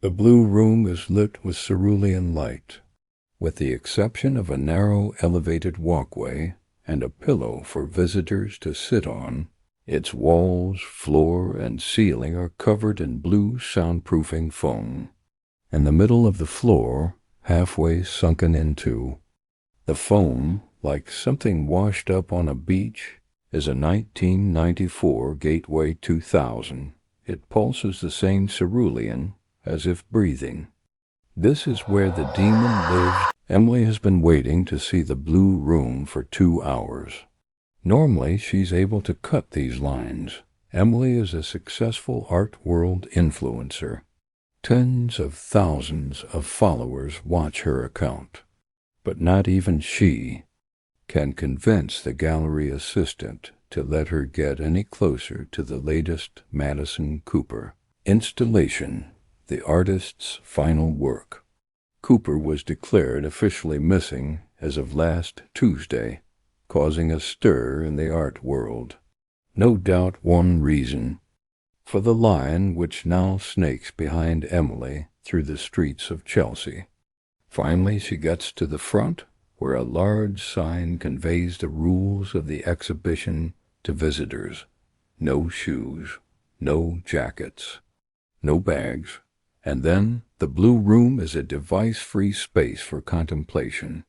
The blue room is lit with cerulean light, with the exception of a narrow elevated walkway and a pillow for visitors to sit on. Its walls, floor, and ceiling are covered in blue soundproofing foam. In the middle of the floor, halfway sunken into the foam, like something washed up on a beach, is a 1994 Gateway 2000. It pulses the same cerulean, as if breathing. This is where the demon lives. Emily has been waiting to see the blue room for 2 hours. Normally, she's able to cut these lines. Emily is a successful art world influencer. Tens of thousands of followers watch her account. But not even she can convince the gallery assistant to let her get any closer to the latest Madison Cooper installation, the artist's final work. Cooper was declared officially missing as of last Tuesday, causing a stir in the art world. No doubt one reason for the line which now snakes behind Emily through the streets of Chelsea. Finally, she gets to the front, where a large sign conveys the rules of the exhibition to visitors. No shoes, no jackets, no bags, and then the blue room is a device-free space for contemplation.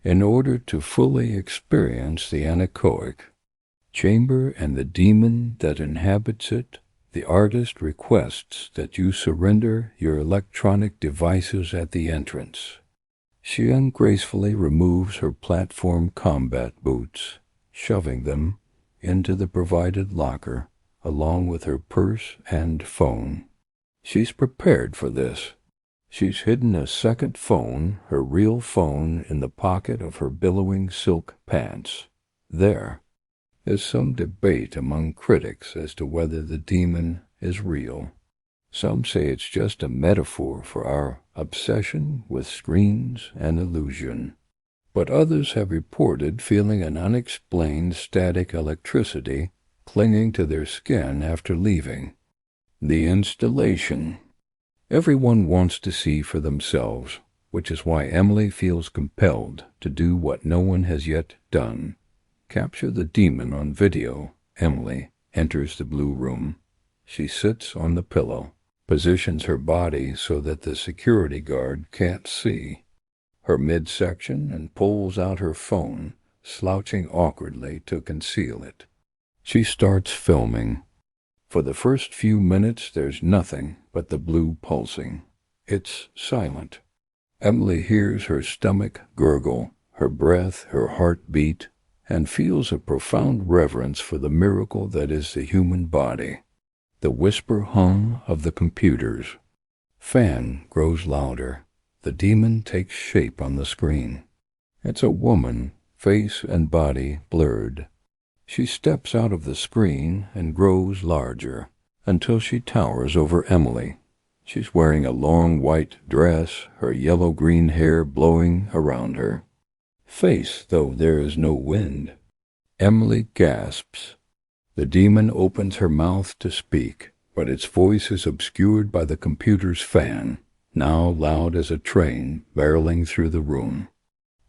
In order to fully experience the anechoic chamber and the demon that inhabits it, the artist requests that you surrender your electronic devices at the entrance. She ungracefully removes her platform combat boots, shoving them into the provided locker, along with her purse and phone. She's prepared for this. She's hidden a second phone, her real phone, in the pocket of her billowing silk pants. There is some debate among critics as to whether the demon is real. Some say it's just a metaphor for our obsession with screens and illusion. But others have reported feeling an unexplained static electricity clinging to their skin after leaving the installation. Everyone wants to see for themselves, which is why Emily feels compelled to do what no one has yet done. Capture the demon on video. Emily enters the blue room. She sits on the pillow, positions her body so that the security guard can't see her midsection, and pulls out her phone, slouching awkwardly to conceal it. She starts filming. For the first few minutes, there's nothing but the blue pulsing. It's silent. Emily hears her stomach gurgle, her breath, her heart beat, and feels a profound reverence for the miracle that is the human body. The whisper hum of the computers. Fan grows louder. The demon takes shape on the screen. It's a woman, face and body blurred. She steps out of the screen and grows larger, until she towers over Emily. She's wearing a long white dress, her yellow-green hair blowing around her face, though there is no wind. Emily gasps. The demon opens her mouth to speak, but its voice is obscured by the computer's fan, now loud as a train barreling through the room.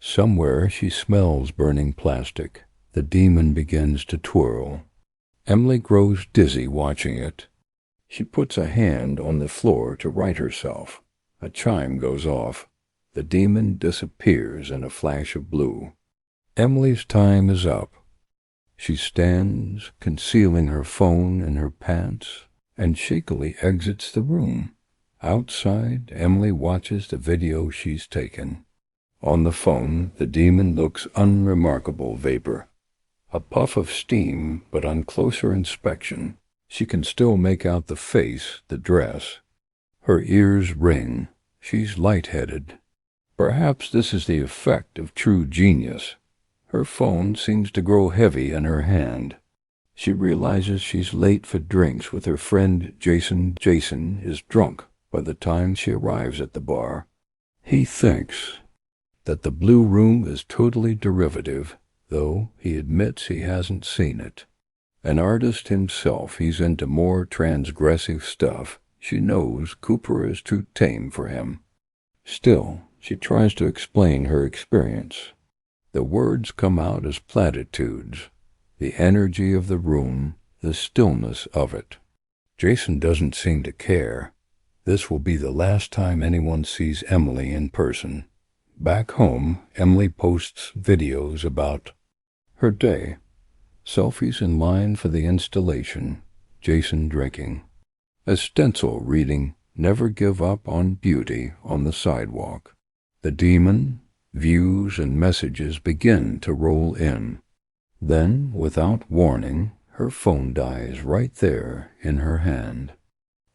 Somewhere she smells burning plastic. The demon begins to twirl. Emily grows dizzy watching it. She puts a hand on the floor to right herself. A chime goes off. The demon disappears in a flash of blue. Emily's time is up. She stands, concealing her phone in her pants, and shakily exits the room. Outside, Emily watches the video she's taken. On the phone, the demon looks unremarkable vapor. A puff of steam, but on closer inspection, she can still make out the face, the dress. Her ears ring. She's lightheaded. Perhaps this is the effect of true genius. Her phone seems to grow heavy in her hand. She realizes she's late for drinks with her friend Jason. Jason is drunk by the time she arrives at the bar. He thinks that the blue room is totally derivative, though he admits he hasn't seen it. An artist himself, he's into more transgressive stuff. She knows Cooper is too tame for him. Still, she tries to explain her experience. The words come out as platitudes. The energy of the room, the stillness of it. Jason doesn't seem to care. This will be the last time anyone sees Emily in person. Back home, Emily posts videos about her day. Selfies in line for the installation. Jason drinking. A stencil reading, "Never give up on beauty," on the sidewalk. The demon, views, and messages begin to roll in. Then, without warning, her phone dies right there in her hand.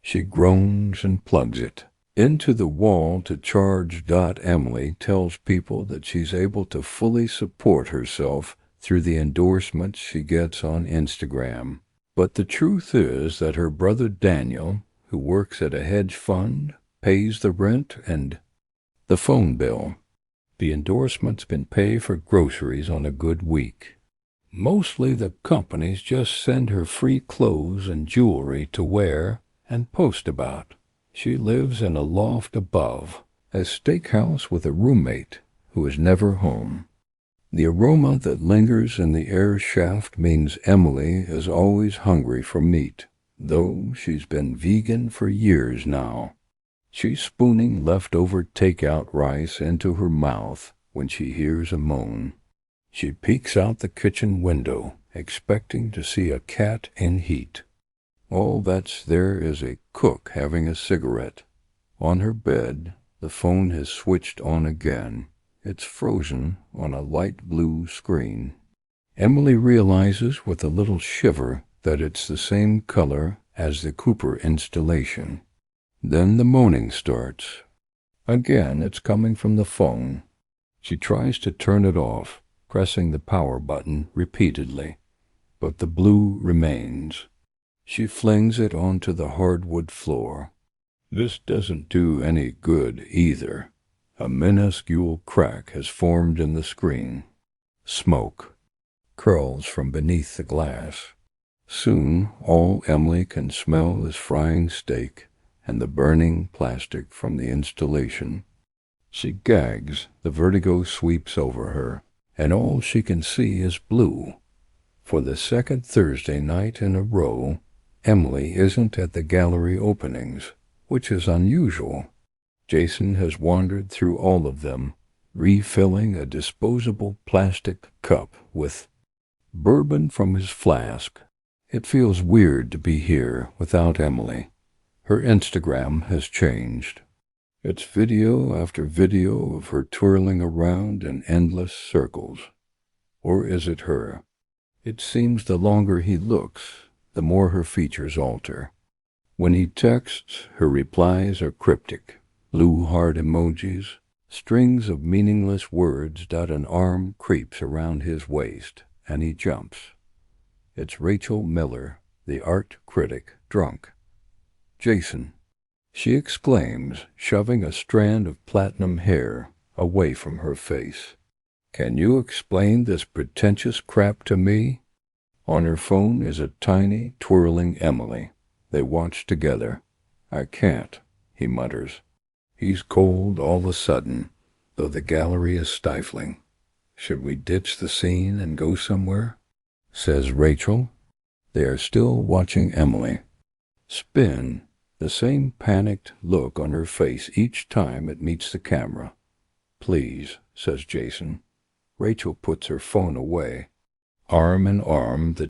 She groans and plugs it into the wall to charge. Emily tells people that she's able to fully support herself through the endorsements she gets on Instagram. But the truth is that her brother Daniel, who works at a hedge fund, pays the rent and the phone bill. The endorsements can pay for groceries on a good week. Mostly the companies just send her free clothes and jewelry to wear and post about. She lives in a loft above, a steakhouse with a roommate who is never home. The aroma that lingers in the air shaft means Emily is always hungry for meat, though she's been vegan for years now. She's spooning leftover takeout rice into her mouth when she hears a moan. She peeks out the kitchen window, expecting to see a cat in heat. All that's there is a cook having a cigarette. On her bed, the phone has switched on again. It's frozen on a light blue screen. Emily realizes with a little shiver that it's the same color as the Cooper installation. Then the moaning starts. Again, it's coming from the phone. She tries to turn it off, pressing the power button repeatedly, but the blue remains. She flings it onto the hardwood floor. This doesn't do any good either. A minuscule crack has formed in the screen. Smoke curls from beneath the glass. Soon all Emily can smell is frying steak and the burning plastic from the installation. She gags, the vertigo sweeps over her, and all she can see is blue. For the second Thursday night in a row, Emily isn't at the gallery openings, which is unusual. Jason has wandered through all of them, refilling a disposable plastic cup with bourbon from his flask. It feels weird to be here without Emily. Her Instagram has changed. It's video after video of her twirling around in endless circles. Or is it her? It seems the longer he looks, the more her features alter. When he texts, her replies are cryptic. Blue heart emojis, strings of meaningless words. An arm creeps around his waist, and he jumps. It's Rachel Miller, the art critic, drunk. "Jason," she exclaims, shoving a strand of platinum hair away from her face. "Can you explain this pretentious crap to me?" On her phone is a tiny, twirling Emily. They watch together. "I can't," he mutters. He's cold all of a sudden, though the gallery is stifling. "Should we ditch the scene and go somewhere?" says Rachel. They are still watching Emily. Spin, the same panicked look on her face each time it meets the camera. "Please," says Jason. Rachel puts her phone away. Arm in arm, the